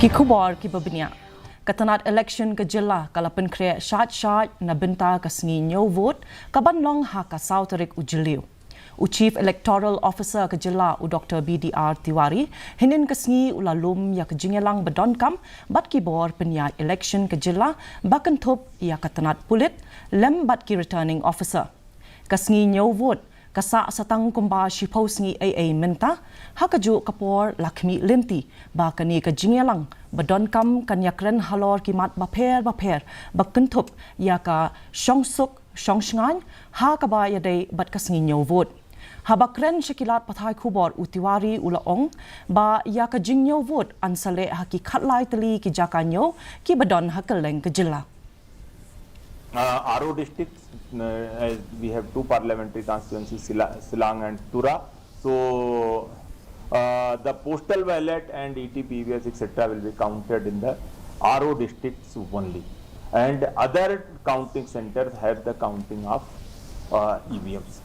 Kikubor kibabinya. Katanat election ke Jylliew kala Pynkhreh syat na benta ka ñiew vote kaban long ha ka tarik u Jylliew. U Chief Electoral Officer ke Jylliew u Dr. BDR Tiwari hinin ka ula lum ya ke jingelang bedonkam bat kibor penya election ke Jylliew bakan thop ya katanat pulit lem bat ki returning officer. Ka ñiew vote kasa satang kumba shipau sngi AA menta hakaju kapor lakmi lenti ba kani ka jingelang badon kam kanyakren halor kimat baper bakentup ya ka shongsuk shongsngan ha ka ba yadai bat ka ñiew vote habakren shakilat pathai khubor utiwari ulaong ba ya ka ñiew vote ansale haki khatlai tali ki jaka ñiew ki badon hakaleng ka Jylliew. RO districts, we have two parliamentary constituencies, Silang and Tura. So the postal ballot and ETPVS etc. will be counted in the RO districts only, and other counting centers have the counting of EVMs.